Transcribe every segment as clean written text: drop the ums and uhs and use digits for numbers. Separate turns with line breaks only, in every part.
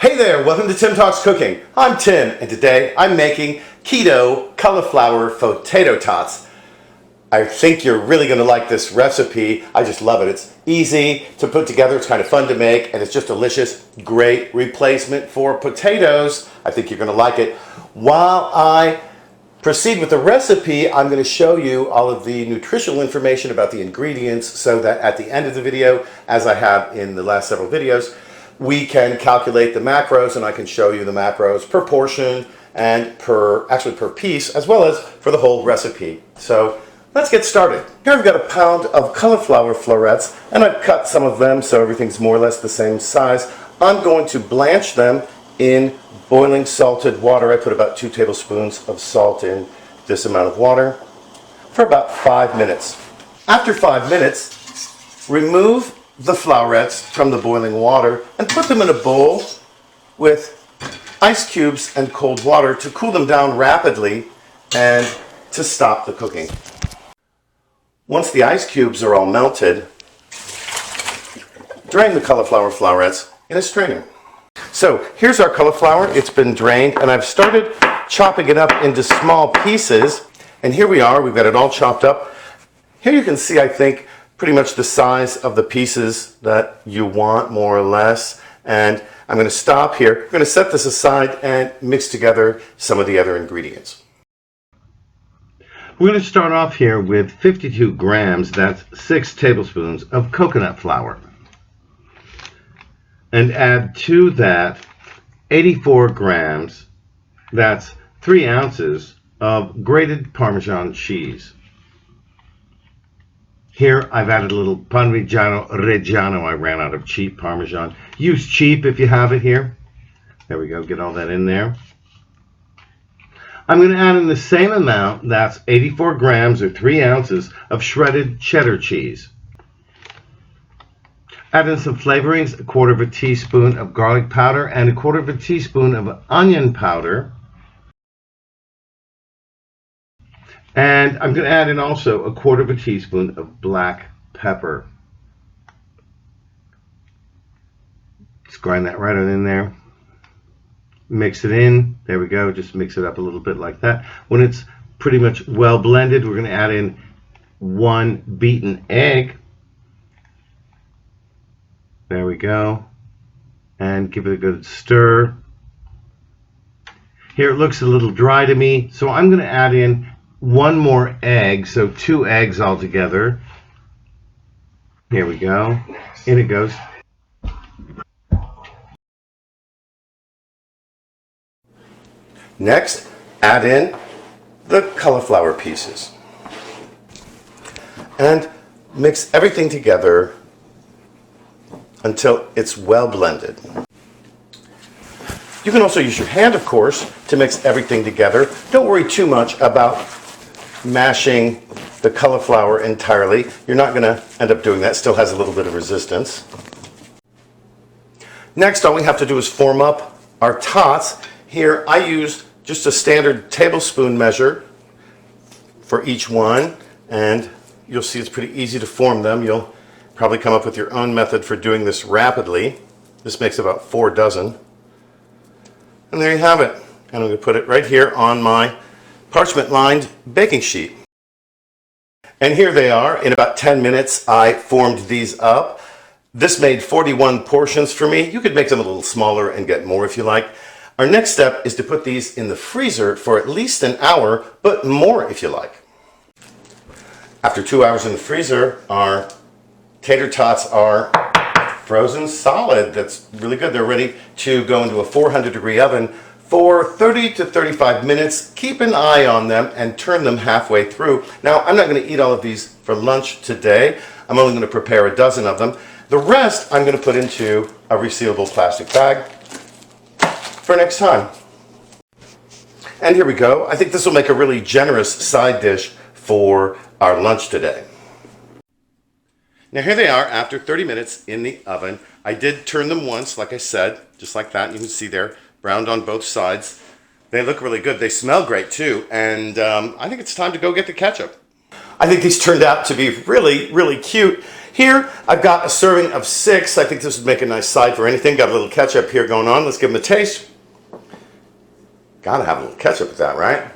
Hey there, welcome to Tim Talks Cooking. I'm Tim, and today I'm making Keto Cauliflower Potato Tots. I think you're really going to like this recipe. I just love it. It's easy to put together, it's kind of fun to make, and it's just delicious. Great replacement for potatoes. I think you're going to like it. While I proceed with the recipe, I'm going to show you all of the nutritional information about the ingredients so that at the end of the video, as I have in the last several videos, we can calculate the macros, and I can show you the macros per portion and per piece, as well as for the whole recipe. So let's get started. Here I've got a pound of cauliflower florets, and I've cut some of them so everything's more or less the same size. I'm going to blanch them in boiling salted water. I put about 2 tablespoons of salt in this amount of water for about 5 minutes. After 5 minutes, remove the florets from the boiling water and put them in a bowl with ice cubes and cold water to cool them down rapidly and to stop the cooking. Once the ice cubes are all melted, drain the cauliflower florets in a strainer. So here's our cauliflower. It's been drained, and I've started chopping it up into small pieces, and here we are. We've got it all chopped up. Here you can see, I think, pretty much the size of the pieces that you want, more or less. And I'm going to stop here. I'm going to set this aside and mix together some of the other ingredients. We're going to start off here with 52 grams, that's 6 tablespoons of coconut flour. And add to that 84 grams, that's 3 ounces of grated Parmesan cheese. Here I've added a little Parmigiano Reggiano. I ran out of cheap Parmesan. Use cheap if you have it here. There we go, get all that in there. I'm going to add in the same amount, that's 84 grams or 3 ounces of shredded cheddar cheese. Add in some flavorings, 1/4 teaspoon of garlic powder and 1/4 teaspoon of onion powder. And I'm going to add in also 1/4 teaspoon of black pepper. Just grind that right on in there. Mix it in. There we go. Just mix it up a little bit like that. When it's pretty much well blended, we're going to add in 1 beaten egg. There we go. And give it a good stir. Here it looks a little dry to me, so I'm going to add in 1 more egg, so 2 eggs altogether. Here we go. In it goes. Next, add in the cauliflower pieces. And mix everything together until it's well blended. You can also use your hand, of course, to mix everything together. Don't worry too much about mashing the cauliflower entirely. You're not going to end up doing that. It still has a little bit of resistance. Next, all we have to do is form up our tots. Here I use just a standard tablespoon measure for each one, and you'll see it's pretty easy to form them. You'll probably come up with your own method for doing this rapidly. This makes about 4 dozen. And there you have it. And I'm going to put it right here on my parchment-lined baking sheet. And here they are. In about 10 minutes, I formed these up. This made 41 portions for me. You could make them a little smaller and get more if you like. Our next step is to put these in the freezer for at least an hour, but more if you like. After 2 hours in the freezer, our tater tots are frozen solid. That's really good. They're ready to go into a 400-degree oven for 30 to 35 minutes. Keep an eye on them and turn them halfway through. Now, I'm not going to eat all of these for lunch today. I'm only going to prepare a dozen of them. The rest I'm going to put into a resealable plastic bag for next time. And here we go. I think this will make a really generous side dish for our lunch today. Now here they are after 30 minutes in the oven. I did turn them once, like I said, just like that. You can see they're browned on both sides. They look really good. They smell great too. And I think it's time to go get the ketchup. I think these turned out to be really, really cute. Here, I've got a serving of 6. I think this would make a nice side for anything. Got a little ketchup here going on. Let's give them a taste. Gotta have a little ketchup with that, right?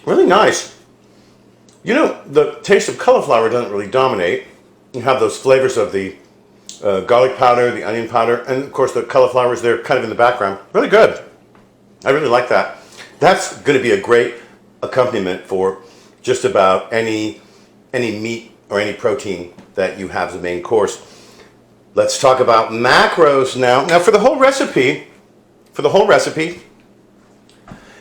Really nice. You know, the taste of cauliflower doesn't really dominate. You have those flavors of the garlic powder, the onion powder, and of course the cauliflower is there kind of in the background. Really good. I really like that. That's going to be a great accompaniment for just about any meat or any protein that you have as a main course. Let's talk about macros now. Now for the whole recipe,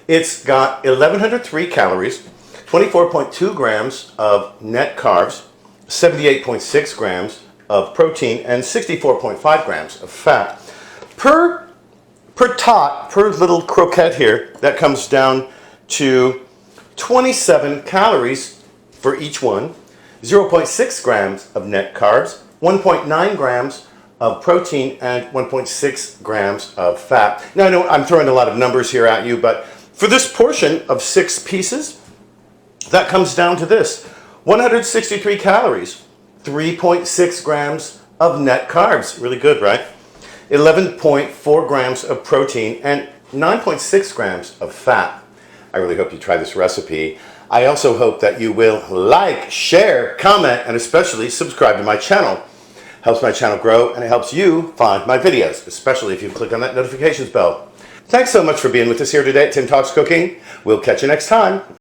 it's got 1,103 calories, 24.2 grams of net carbs, 78.6 grams of protein, and 64.5 grams of fat. Per tot, per little croquette here, that comes down to 27 calories for each one, 0.6 grams of net carbs, 1.9 grams of protein, and 1.6 grams of fat. Now I know I'm throwing a lot of numbers here at you, but for this portion of 6 pieces, that comes down to this: 163 calories, 3.6 grams of net carbs, really good, right? 11.4 grams of protein, and 9.6 grams of fat. I really hope you try this recipe. I also hope that you will like, share, comment, and especially subscribe to my channel. Helps my channel grow, and it helps you find my videos, especially if you click on that notifications bell. Thanks so much for being with us here today at Tim Talks Cooking. We'll catch you next time.